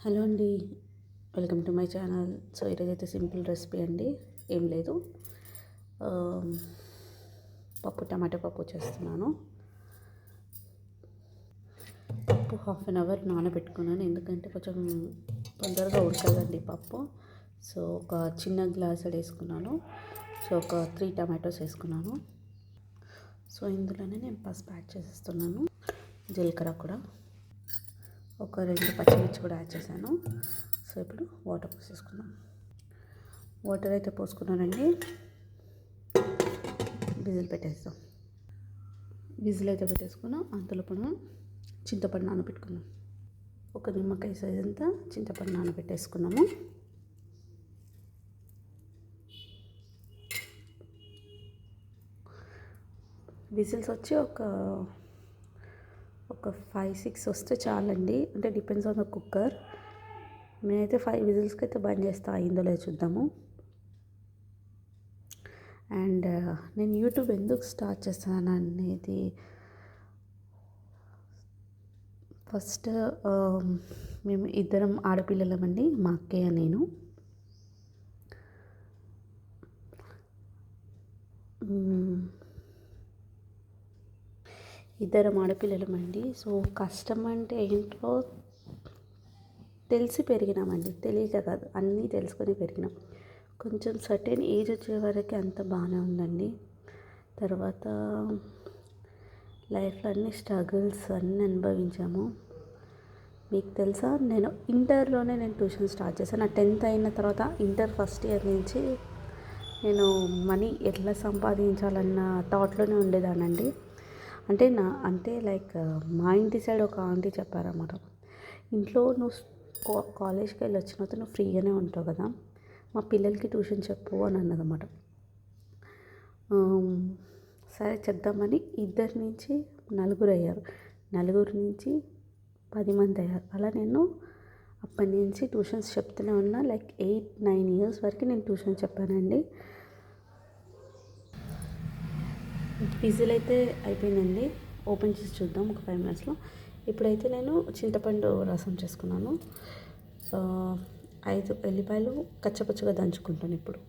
Hello అండి, welcome to my channel. So ఈరోజైతే simple recipe అండి, ఏం లేదు. టమాటా పప్పు చేస్తున్నాను. పప్పు హాఫ్ అన్ అవర్ నానబెట్టుకున్నాను, ఎందుకంటే కొంచెం తొందరగా ఉడకదండి పప్పు. సో ఒక చిన్న గ్లాస్ వేసుకున్నాను. సో ఒక 3 టమాటోస్ వేసుకున్నాను. సో ఇందులోనే నేను పసుపు యాడ్ చేసేస్తున్నాను, జీలకర్ర కూడా, ఒక 2 పచ్చిమిర్చి కూడా యాడ్ చేశాను. సో ఇప్పుడు వాటర్ పోసేసుకున్నాం. వాటర్ అయితే పోసుకున్నానండి. విజిల్ పెట్టేస్తాం. విజిల్ అయితే పెట్టేసుకున్నాం. అంతలో మనం చింతపండు నానబెట్టుకున్నాం. ఒక నిమ్మకాయ సైజ్ అంతా చింతపండు నానబెట్టేసుకున్నాము. విజిల్స్ వచ్చి ఒక 5-6 వస్తే చాలండి, అంటే డిపెండ్స్ ఆన్ ద కుక్కర్. నేనైతే 5 విజిల్స్కి అయితే బంద్ చేస్తా. ఇందులో చూద్దాము. అండ్ నేను యూట్యూబ్ ఎందుకు స్టార్ట్ చేస్తాను అనేది, ఫస్ట్ మేము ఇద్దరం ఆడపిల్లలమండి, మా అక్కయ్య నేను. ఇద్దరం ఆడపిల్లలమండి. సో కష్టం అంటే ఏంటో తెలిసి పెరిగినామండి, తెలియక కాదు, అన్నీ తెలుసుకొని పెరిగినాం. కొంచెం సర్టెన్ ఏజ్ వచ్చే వరకు అంత బాగానే ఉందండి. తర్వాత లైఫ్లో అన్ని స్ట్రగుల్స్ అన్నీ అనుభవించాము. మీకు తెలుసా, నేను ఇంటర్లోనే ట్యూషన్ స్టార్ట్ చేశాను. నా 10th అయిన తర్వాత ఇంటర్ ఫస్ట్ ఇయర్ నుంచి నేను మనీ ఎట్లా సంపాదించాలన్న థాట్లోనే ఉండేదానండి. అంటే లైక్ మా ఇంటి సైడ్ ఒక ఆంటీ చెప్పారన్నమాట, ఇంట్లో నువ్వు కాలేజ్కి వెళ్ళి వచ్చిన తర్వాత నువ్వు ఫ్రీగానే ఉంటావు కదా, మా పిల్లలకి ట్యూషన్ చెప్పు అని అన్నదన్నమాట. సరే చెప్దామని 2 నుంచి 4 అయ్యారు, 4 నుంచి 10 మంది అయ్యారు. అలా నేను అప్పటి నుంచి ట్యూషన్స్ చెప్తూనే ఉన్నా. లైక్ 8-9 ఇయర్స్ వరకు నేను ట్యూషన్ చెప్పానండి. విజిల్ అయితే అయిపోయిందండి. ఓపెన్ చేసి చూద్దాం ఒక 5 మినిట్స్లో. ఇప్పుడైతే నేను చింతపండు రసం చేసుకున్నాను. 5 ఎల్లిపాయలు కచ్చపచ్చగా దంచుకుంటాను. ఇప్పుడు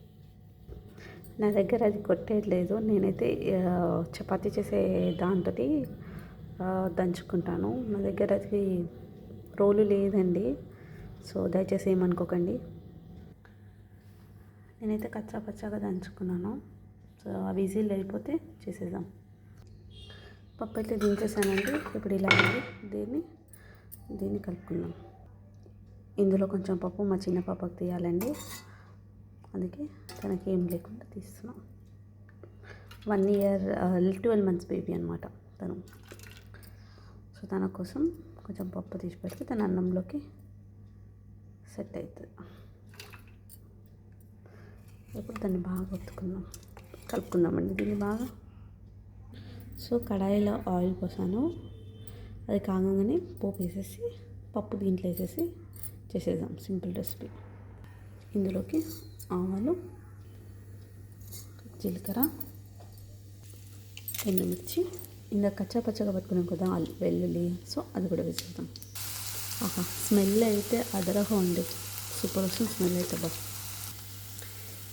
నా దగ్గర అది కొట్టేయట్లేదు, నేనైతే చపాతీ చేసే దాంతో దంచుకుంటాను. నా దగ్గర అది రోలు లేదండి, సో దయచేసి ఏమనుకోకండి. నేనైతే కచ్చాపచ్చాగా దంచుకున్నాను. సో ఆ విజిల్ అయిపోతే చేసేద్దాం. పప్పు అయితే దించేసానండి. ఇప్పుడు ఇలా ఉంది, దీన్ని కలుపుకుందాం. ఇందులో కొంచెం పప్పు మా చిన్న పాపకు తీయాలండి, అందుకే తనకి ఏం లేకుండా తీస్తున్నాం. 1 year 12 months బేబీ అనమాట తను. సో తన కోసం కొంచెం పప్పు తీసి పెడితే తన అన్నంలోకి సెట్ అవుతుంది. ఇప్పుడు దాన్ని బాగా కలుపుకుందామండి దీన్ని బాగా. సో కడాయిలో ఆయిల్ పోసాను, అది కాగానే పోపు వేసేసి పప్పు దీంట్లో వేసేసి చేసేద్దాం. Simple recipe. ఇందులోకి ఆవాలు, జీలకర్ర, ఎండుమిర్చి, ఇందాక కచ్చాపచ్చగా పట్టుకున్నాం కదా వెల్లుల్లి, సో అది కూడా వేసేద్దాం. స్మెల్ అయితే అదరహో అండి, సూపర్ వస్తుంది స్మెల్ అయితే. బాగా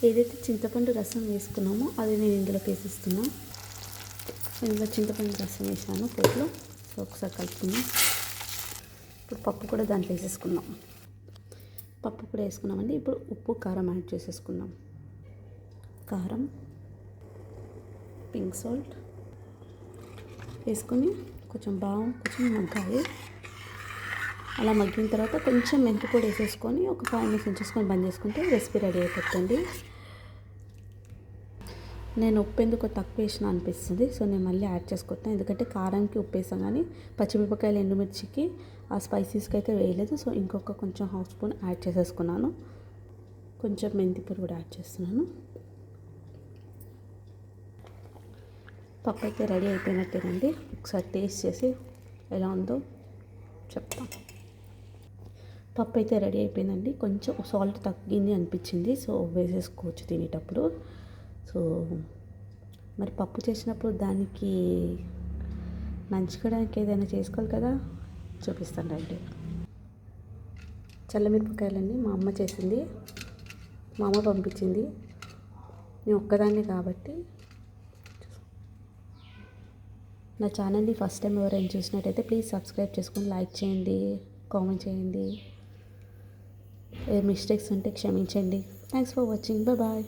ఏదైతే చింతపండు రసం వేసుకున్నామో అది నేను ఇందులోకి వేసిస్తున్నా. ఇందులో చింతపండు రసం వేసాను పోపులో. సో ఒకసారి కలుపుకున్నాం. ఇప్పుడు పప్పు కూడా దాంట్లో వేసేసుకున్నాం. పప్పు కూడా వేసుకున్నామండి. ఇప్పుడు ఉప్పు కారం యాడ్ చేసేసుకున్నాం. కారం, పింక్ సాల్ట్ వేసుకొని కొంచెం మగ్గాలి. అలా మగ్గిన తర్వాత కొంచెం మెంతి పొడి వేసేసుకొని ఒక 5 minutes ఉంచేసుకొని బంద్ చేసుకుంటే రెసిపీ రెడీ అయిపోతుంది. నేను ఉప్పు ఎందుకో తక్కువ వేసిన అనిపిస్తుంది, సో నేను మళ్ళీ యాడ్ చేసుకుంటాను. ఎందుకంటే కారానికి ఉప్పు వేసాం, కానీ పచ్చిమిరపకాయలు ఎండుమిర్చికి ఆ స్పైసీస్కి అయితే వేయలేదు. సో ఇంకొక కొంచెం 1/2 స్పూన్ యాడ్ చేసేసుకున్నాను. కొంచెం మెంతి పొడి కూడా యాడ్ చేస్తున్నాను. పప్పు అయితే రెడీ అయిపోయినట్టేనండి. ఒకసారి టేస్ట్ చేసి ఎలా ఉందో చెప్తాం. పప్పు అయితే రెడీ అయిపోయిందండి. కొంచెం సాల్ట్ తగ్గింది అనిపించింది, సో వేసేసుకోవచ్చు తినేటప్పుడు. సో మరి పప్పు చేసినప్పుడు దానికి నంచుకోవడానికి ఏదైనా చేసుకోవాలి కదా, చూపిస్తాను రండి. చల్లమిరపకాయలన్నీ మా అమ్మ చేసింది, మా అమ్మ పంపించింది. నేను ఒక్కదాన్ని కాబట్టి. నా ఛానల్ని ఫస్ట్ టైం ఎవరైనా చూసినట్టయితే ప్లీజ్ సబ్స్క్రైబ్ చేసుకొని లైక్ చేయండి, కామెంట్ చేయండి. ఏ మిస్టేక్స్ ఉంటే క్షమించండి. Thanks for watching. బాయ్.